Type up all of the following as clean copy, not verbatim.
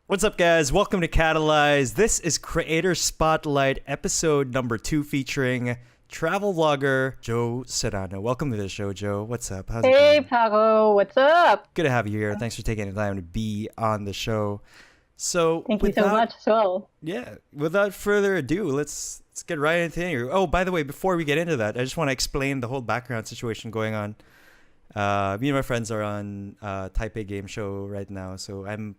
What's up, guys? Welcome to Catalyze. This is Creator Spotlight, episode number 2, featuring travel vlogger Joe Serrano. Welcome to the show, Joe. What's up? How's it Hey, going? Paco, what's up? Good to have you here. Thanks for taking the time to be on the show. So, Thank you so much as well. without further ado, let's get right into it here. Oh, by the way, before we get into that, I just want to explain the whole background situation going on. Me and my friends are on Taipei game show right now, so I'm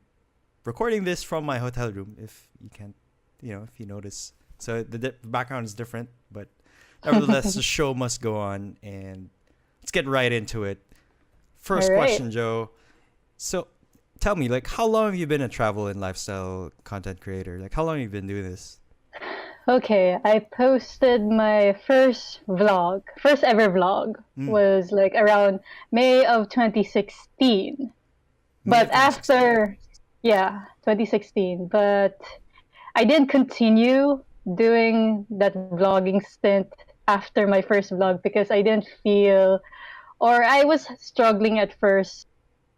recording this from my hotel room. If you can't, if you notice, so the background is different, but nevertheless, the show must go on, and let's get right into it. First All right. question, Joe. So, tell me, like, how long have you been a travel and lifestyle content creator? Like, how long have you been doing this? Okay, I posted my first ever vlog was like around May of 2016. May of But after, 2016, but I didn't continue doing that vlogging stint after my first vlog because I didn't feel, or I was struggling at first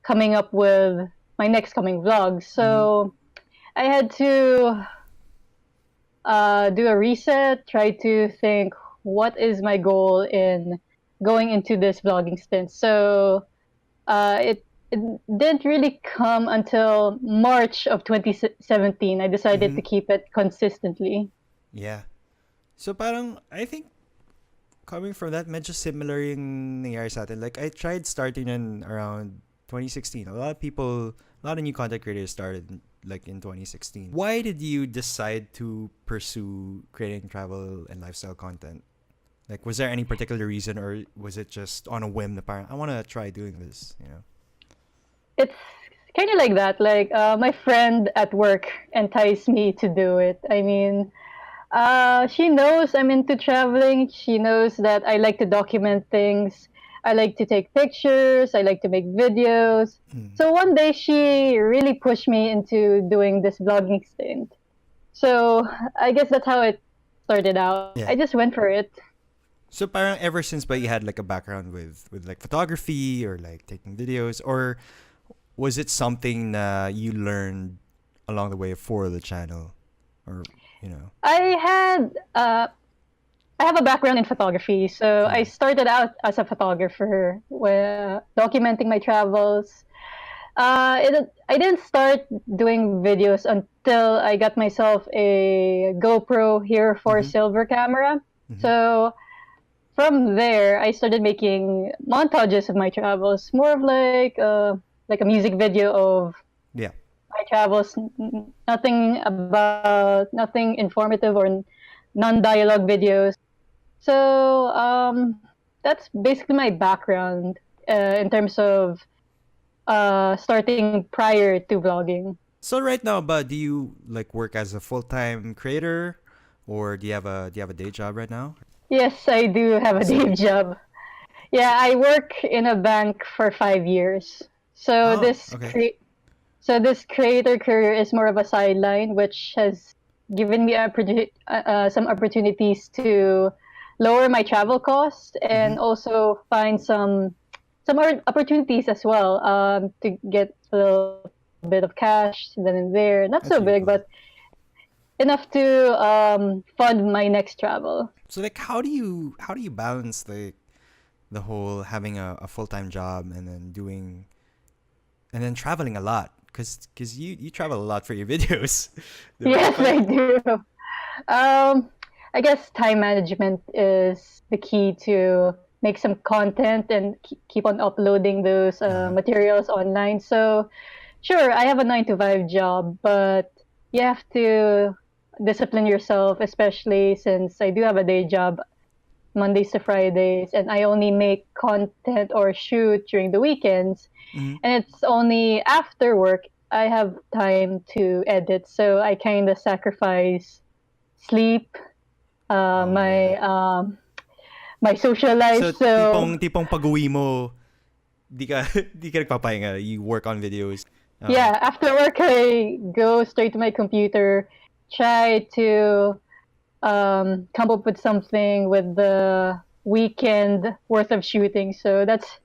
coming up with my next coming vlog. So I had to do a reset, try to think what is my goal in going into this vlogging stint. So it didn't really come until March of 2017. I decided to keep it consistently. Yeah. So parang, I think, coming from that, medyo similar yung nangyari sa atin. Like, I tried starting in around 2016. A lot of new content creators started like in 2016. Why did you decide to pursue creating travel and lifestyle content? Like, was there any particular reason, or was it just on a whim that parang, I want to try doing this, It's kind of like that. Like my friend at work enticed me to do it. I mean, she knows I'm into traveling. She knows that I like to document things. I like to take pictures. I like to make videos. So one day she really pushed me into doing this vlogging stint. So I guess that's how it started out. Yeah. I just went for it. So parang ever since ba you had like a background with like photography or like taking videos, or was it something you learned along the way for the channel, or I have a background in photography, so I started out as a photographer, documenting my travels. I didn't start doing videos until I got myself a GoPro Hero 4 silver camera. So from there, I started making montages of my travels, more of like a music video of yeah. my travels, nothing informative or non-dialogue videos. So that's basically my background in terms of starting prior to vlogging. So right now, do you like work as a full-time creator, or do you have a day job right now? Yes, I do have a day job. Yeah, I work in a bank for 5 years. So Oh, this okay. this creator career is more of a sideline, which has given me some opportunities to lower my travel costs and also find some opportunities as well, to get a little bit of cash then and there. Not That's so really big, cool. but enough to fund my next travel. So like, how do you balance the whole having a full-time job and then traveling a lot? Cause you travel a lot for your videos. Yes, Diba? I do. I guess time management is the key to make some content and keep on uploading those materials online. So, sure, I have a 9 to 5 job, but you have to discipline yourself, especially since I do have a day job Mondays to Fridays, and I only make content or shoot during the weekends. And it's only after work I have time to edit. So I kind of sacrifice sleep, Oh yeah. my social life. So So tipong pag-uwi mo, di ka di ka nagpapahinga. You work on videos. Okay. yeah, after work I go straight to my computer, try to come up with something with the weekend worth of shooting. So that's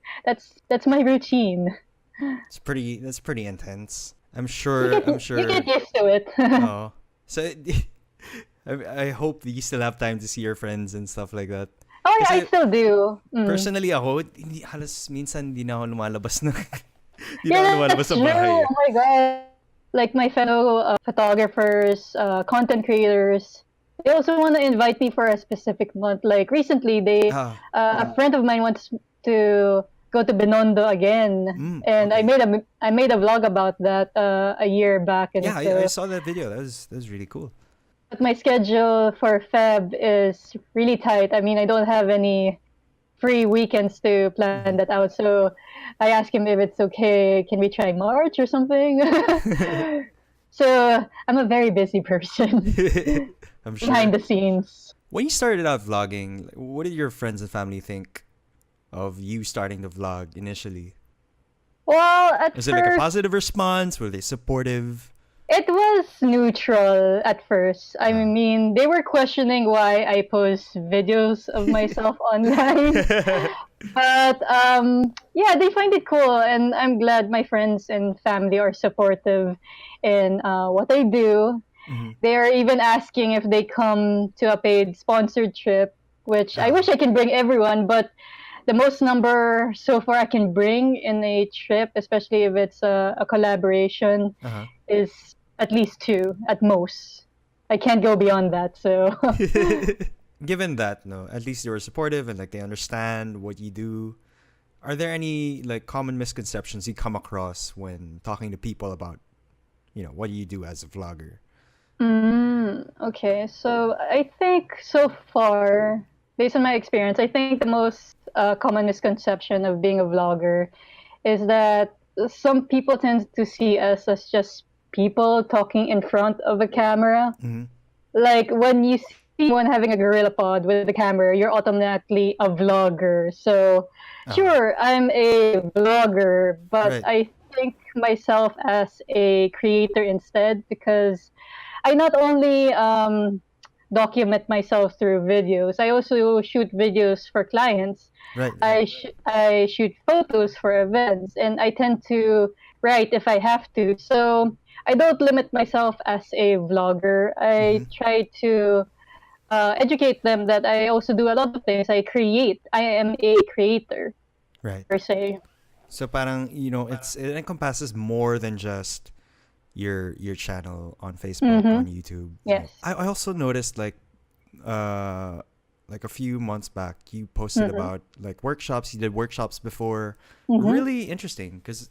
my routine. That's pretty intense. I'm You sure. get I'm you get sure. used to it. Oh, so I hope you still have time to see your friends and stuff like that. Oh yeah, I Kasi still do. Mm. personally ako, hindi, halos minsan hindi na ako lumalabas na hindi na ako Yeah, lumalabas that's sa true. bahay Oh eh. my god. Like my fellow photographers, content creators, they also want to invite me for a specific month. Like recently, Ah, a friend of mine wants to go to Binondo again, and okay. I made a vlog about that a year back, and Yeah, I so saw that video. That was really cool. but my schedule for Feb is really tight. I mean, I don't have any free weekends to plan Mhm. that out. So I asked him if it's okay. Can we try March or something? So I'm a very busy person I'm behind sure. the scenes. When you started out vlogging, like, what did your friends and family think of you starting the vlog initially? Well, at Was it like a first, positive response? Were they supportive? it was neutral at first. I Uh. mean, they were questioning why I post videos of myself online. But yeah, they find it cool, and I'm glad my friends and family are supportive in what I do. Mhm. They are even asking if they come to a paid sponsored trip, which I wish Oh. I can bring everyone, but the most number so far I can bring in a trip, especially if it's a collaboration, Uh-huh. is at least two at most. I can't go beyond that. So, Given that, no, at least they were supportive and like they understand what you do. Are there any like common misconceptions you come across when talking to people about, what you do as a vlogger? okay. So I think so far, based on my experience, I think the most common misconception of being a vlogger is that some people tend to see us as just people talking in front of a camera. Mm-hmm. Like when you see one having a gorilla pod with a camera, you're automatically a vlogger. So Uh-huh. sure, I'm a vlogger, but Right. I think myself as a creator instead because I not only document myself through videos, I also shoot videos for clients. Right. Right. I shoot photos for events, and I tend to write if I have to. So I don't limit myself as a vlogger. Mm-hmm. I try to educate them that I also do a lot of things. I create. I am a creator Right. per se. So parang, it encompasses more than just your channel on Facebook, Mm-hmm. on YouTube. Yes. I also noticed uh like a few months back you posted Mm-hmm. about like workshops. You did workshops before. Mm-hmm. Really interesting because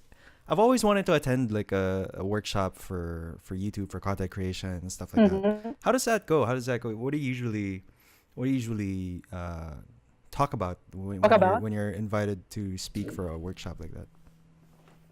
I've always wanted to attend like a workshop for YouTube for content creation and stuff like that. Mm-hmm. How does that go? How does that go? What do you usually talk about when, Talk when you're about. when you're invited to speak for a workshop like that?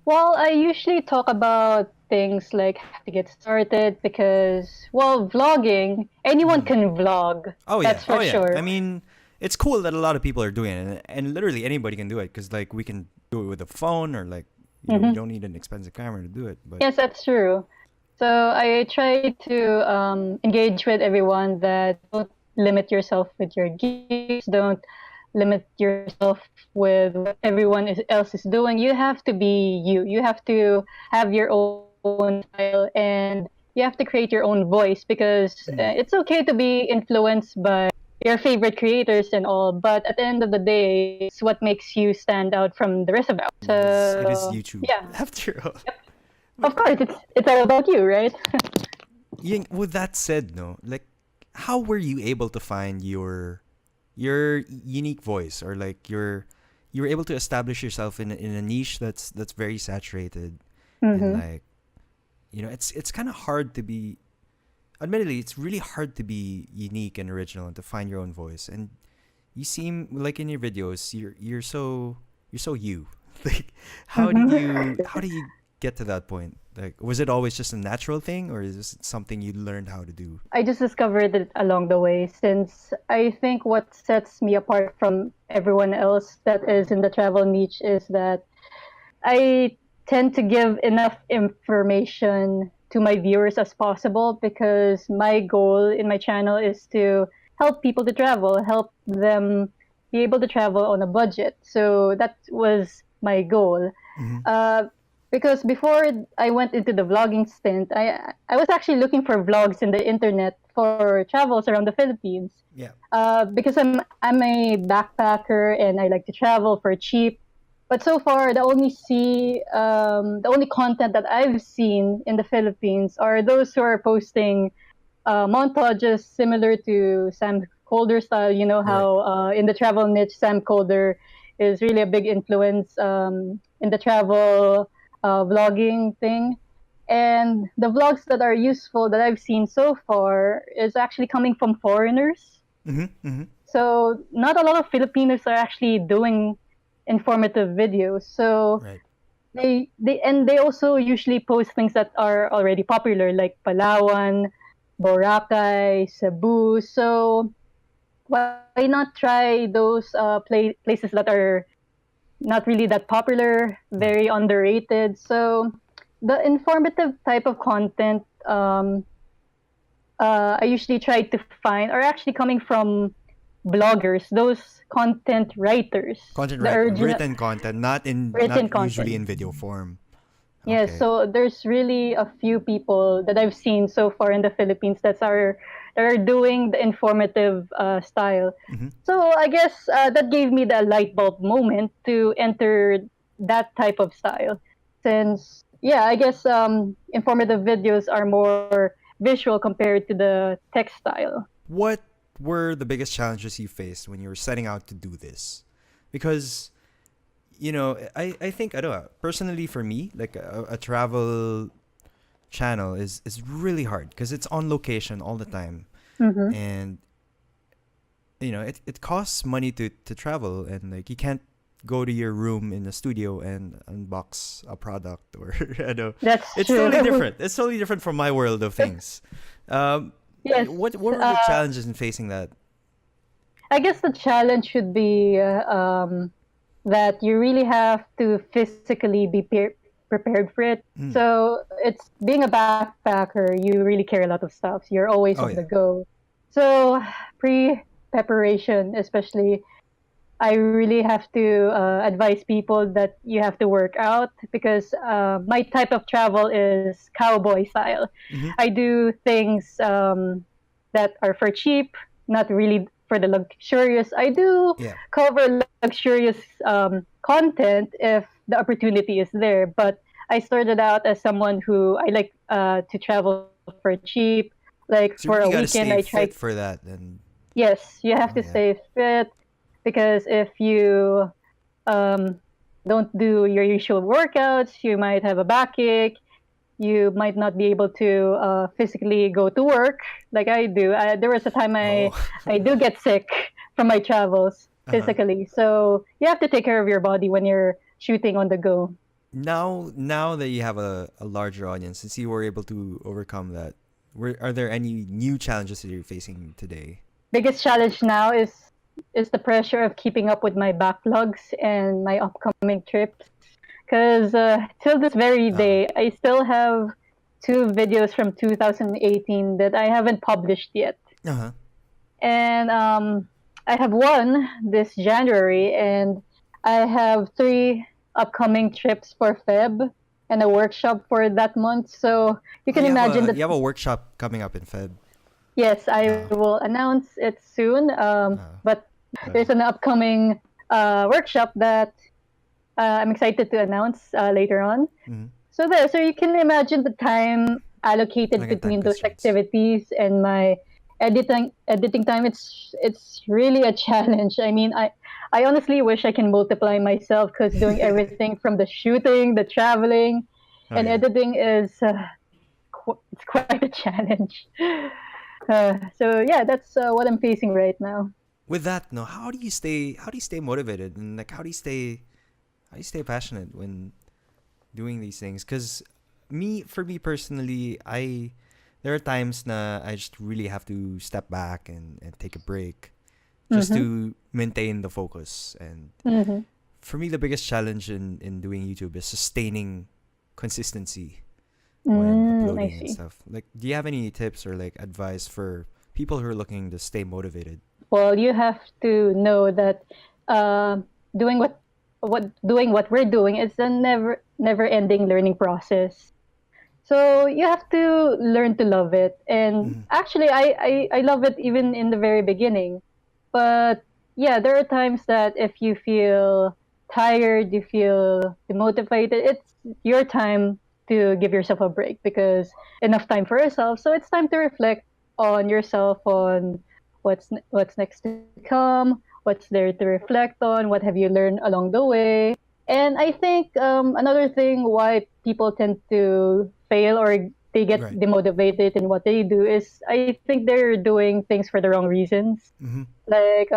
Well, I usually talk about things like how to get started because, well, vlogging, anyone Mm. can vlog. Oh yeah, That's oh for yeah. sure. I mean, it's cool that a lot of people are doing it, and literally anybody can do it because like we can do it with a phone or like we Hmm. don't need an expensive camera to do it. But Yes, that's true. So I try to engage with everyone that don't limit yourself with your geeks, don't limit yourself with what else is doing. You have to be you. You have to have your own style and you have to create your own voice because mm, it's okay to be influenced by your favorite creators and all, but at the end of the day, it's what makes you stand out from the rest of it. it is So YouTube yeah, after all. of But course, it's all about you, right? with that said, no, like how were you able to find your unique voice or like you were able to establish yourself in a niche that's very saturated and Mm-hmm. like it's kind of hard to be admittedly it's really hard to be unique and original and to find your own voice and you seem like in your videos you're so you like how do you get to that point like was it always just a natural thing or is this something you learned how to do. I just discovered it along the way since I think what sets me apart from everyone else that is in the travel niche is that I tend to give enough information to my viewers as possible because my goal in my channel is to help people to travel, help them be able to travel on a budget. So that was my goal. Mm-hmm. Uh, because before I went into the vlogging stint, I was actually looking for vlogs in the internet for travels around the Philippines. Yeah. Because I'm a backpacker and I like to travel for cheap. But so far, the only content that I've seen in the Philippines are those who are posting montages similar to Sam Colder style. You know Right. how in the travel niche, Sam Colder is really a big influence in the travel vlogging thing. And the vlogs that are useful that I've seen so far is actually coming from foreigners. Mm-hmm. Mm-hmm. So not a lot of Filipinos are actually doing informative videos. So Right. they also usually post things that are already popular, like Palawan, Boracay, Cebu. So why not try those places that are not really that popular, Right. very underrated? So the informative type of content I usually try to find are actually coming from bloggers, those content writers, Content the right. original Written content, not written usually content. in video form. Yes, Okay. so there's really a few people that I've seen so far in the Philippines that are doing the informative style. Mm-hmm. So I guess that gave me the light bulb moment to enter that type of style. Since yeah, I guess informative videos are more visual compared to the text style. What were the biggest challenges you faced when you were setting out to do this? Because I think I don't know. Personally, for me, like a travel channel is really hard because it's on location all the time, Mm-hmm. and it costs money to travel, and like you can't go to your room in the studio and unbox a product or I know That's it's totally true. different. It's totally different from my world of things. Um, Yes. what were the Uh, challenges in facing that? I guess the challenge should be that you really have to physically be prepared for it. Mm. So it's being a backpacker, you really carry a lot of stuff. You're always Oh on the yeah. go. So pre preparation, especially, I really have to advise people that you have to work out because my type of travel is cowboy style. Mm-hmm. I do things that are for cheap, not really for the luxurious. I do Yeah. cover luxurious content if the opportunity is there, but I started out as someone who I like to travel for cheap. Like So you for really a got to weekend, stay I try. fit for that, and Yes, you have oh to yeah. stay fit because if you um, don't do your usual workouts, you might have a backache. You might not be able to physically go to work like I do. There was a time Oh. I do get sick from my travels Uh-huh. physically. So you have to take care of your body when you're shooting on the go. Now that you have a larger audience, since you were able to overcome that, are there any new challenges that you're facing today? Biggest challenge now is the pressure of keeping up with my backlogs and my upcoming trips. Because till this very Uh, day, I still have two videos from 2018 that I haven't published yet. uh-huh. And I have one this January, and I have three upcoming trips for Feb and a workshop for that month. So you Oh, can imagine that, you have a workshop coming up in Feb. yes, I Uh, will announce it soon. uh, But there's an upcoming workshop that I'm excited to announce later on. mm-hmm. So there, so you can imagine the time allocated Like a time between those constraints. activities and my editing time. It's really a challenge. I mean, I honestly wish I can multiply myself because doing everything from the shooting, the traveling, Oh and yeah. editing is it's quite a challenge. So yeah, that's what I'm facing right now. With that, no, how do you stay motivated, and like how do you stay passionate when doing these things? Because for me personally, there are times na I just really have to step back and take a break just Mm-hmm. to maintain the focus. And Mm-hmm. for me, the biggest challenge in doing YouTube is sustaining consistency when I uploading and see. stuff. Like, do you have any tips or like advice for people who are looking to stay motivated? Well, you have to know that uh, doing what what we're doing, it's a never ending learning process. So you have to learn to love it. And Mhm. actually, I love it even in the very beginning. But yeah, there are times that if you feel tired, you feel demotivated, it's your time to give yourself a break because enough time for yourself. So it's time to reflect on yourself, on what's next to come, what's there to reflect on, what have you learned along the way. And I think another thing why people tend to fail or they get Right. demotivated in what they do is I think they're doing things for the wrong reasons. Mhm. Like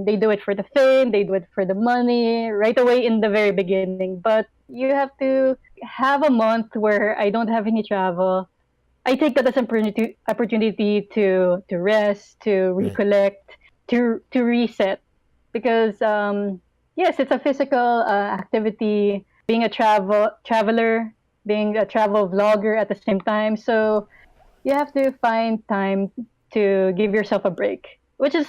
they do it for the fame, they do it for the money right away in the very beginning. But you have to have a month where I don't have any travel. I take that as an opportunity to rest, to Right. recollect, to reset. Because yes, it's a physical activity. Being a traveler, being a travel vlogger at the same time, so you have to find time to give yourself a break, which is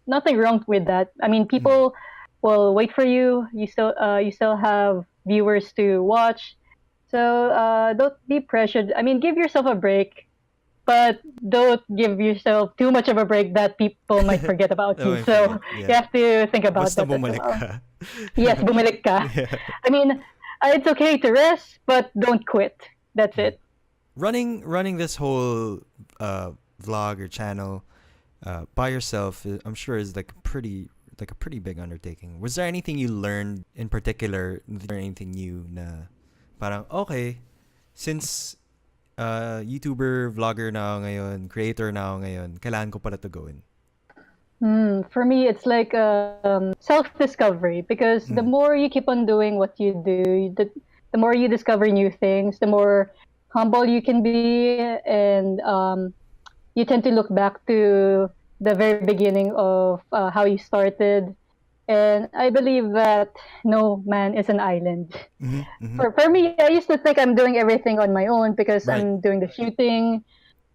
nothing wrong with that. I mean, Mhm. people will wait for you. You still have viewers to watch, so don't be pressured. I mean, give yourself a break, but don't give yourself too much of a break that people might forget about Oh, you. I forget. So you Yeah. have to think about Basta that as bumalik well. ka. Yes, bumalik ka. Yeah. I mean, it's okay to rest, but don't quit. That's Mhm. it. Running this whole vlog or channel by yourself, I'm sure is like a pretty big undertaking. Was there anything you learned in particular? Was there anything new na parang okay, since YouTuber, vlogger na ako ngayon, creator na ako ngayon, kailangan ko pala to gawin. For me, it's like self-discovery because the Mm. more you keep on doing what you do, the more you discover new things, the more humble you can be, and you tend to look back to the very beginning of how you started. And I believe that no man is an island. Mm-hmm, mm-hmm. For me, I used to think I'm doing everything on my own because Right. I'm doing the shooting,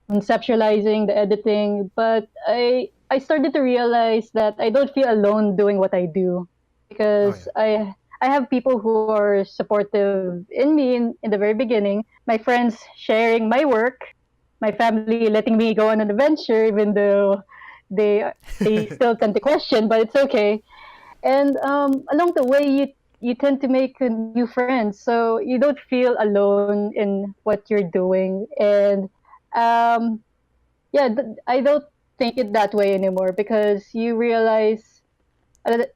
conceptualizing, the editing, but I started to realize that I don't feel alone doing what I do Oh because yeah. I have people who are supportive in me in the very beginning, my friends sharing my work, my family letting me go on an adventure even though they still tend to question, but it's okay. And along the way you tend to make new friends, so you don't feel alone in what you're doing. And um, yeah, I don't think it that way anymore because you realize at,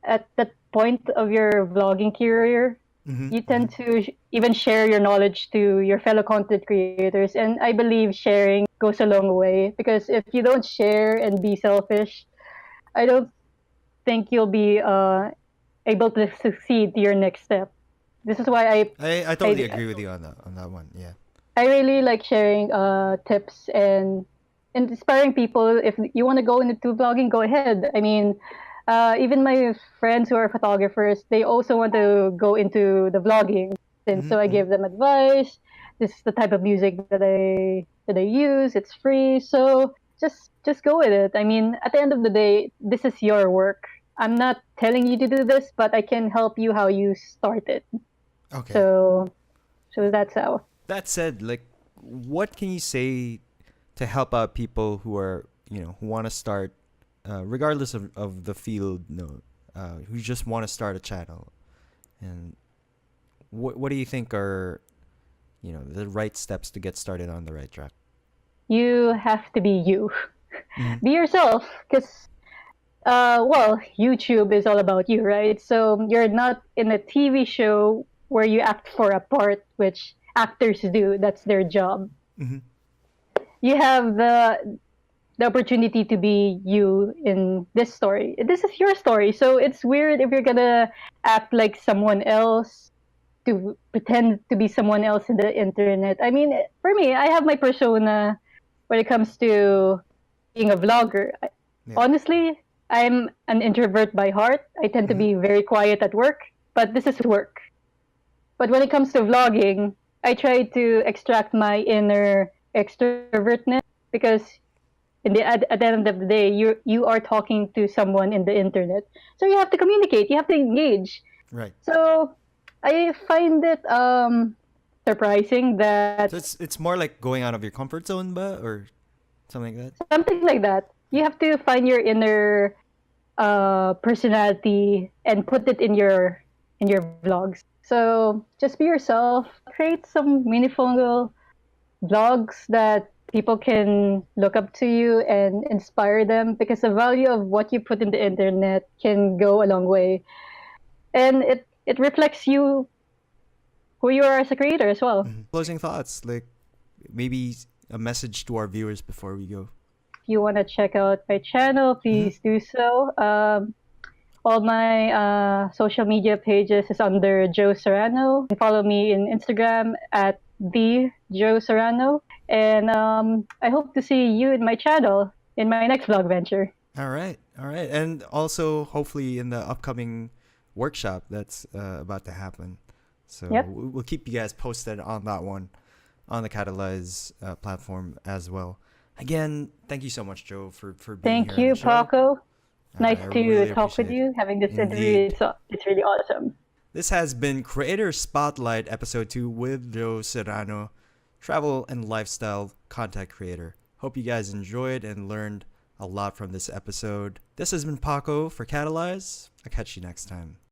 at that point of your vlogging career, Mm-hmm, you mm-hmm. tend to even share your knowledge to your fellow content creators. And I believe sharing goes a long way because if you don't share and be selfish, I don't think you'll be able to succeed to your next step. This is why I totally I, agree with you on that one. Yeah. I really like sharing tips and inspiring people. If you want to go into vlogging, go ahead. I mean, even my friends who are photographers, they also want to go into the vlogging. And Mm-hmm, so I mm-hmm. give them advice. This is the type of music that I use. It's free, so just go with it. I mean, at the end of the day, this is your work. I'm not telling you to do this, but I can help you how you start it. Okay. So that's how. That said, like, what can you say to help out people who are who want to start, regardless of the field, who just want to start a channel, and what do you think are the right steps to get started on the right track? You have to be you. Mm-hmm. Be yourself, because well, YouTube is all about you, right? So you're not in a TV show where you act for a part, which actors do. That's their job. Mm-hmm. You have the opportunity to be you in this story. This is your story, so it's weird if you're gonna act like someone else, to pretend to be someone else in the internet. I mean, for me, I have my persona when it comes to being a vlogger. Yeah. Honestly, I'm an introvert by heart. I tend to Mm-hmm. be very quiet at work, but this is work. But when it comes to vlogging, I try to extract my inner extrovertness because at the end of the day, you are talking to someone in the internet, so you have to communicate, you have to engage. Right. So I find it surprising that So it's more like going out of your comfort zone, but or something like that. something like that. You have to find your inner personality and put it in your vlogs. So just be yourself. Create some meaningful vlogs that people can look up to you and inspire them, because the value of what you put in the internet can go a long way, and it reflects you, who you are as a creator as well. Closing thoughts, like maybe a message to our viewers before we go. If you want to check out my channel, please do so. All my social media pages is under Joe Serrano. You can follow me in Instagram at the Joe Serrano. And I hope to see you in my channel in my next vlog venture. All right, and also hopefully in the upcoming workshop that's about to happen. So Yep. we'll keep you guys posted on that one, on the Catalyze platform as well. Again, thank you so much, Joe, for being Thank here on you, the show. Paco. Nice I to really talk with appreciate you. Having this interview, Indeed. it's really awesome. This has been Creator Spotlight Episode 2 with Joe Serrano, travel and lifestyle content creator. Hope you guys enjoyed and learned a lot from this episode. This has been Paco for Catalyze. I'll catch you next time.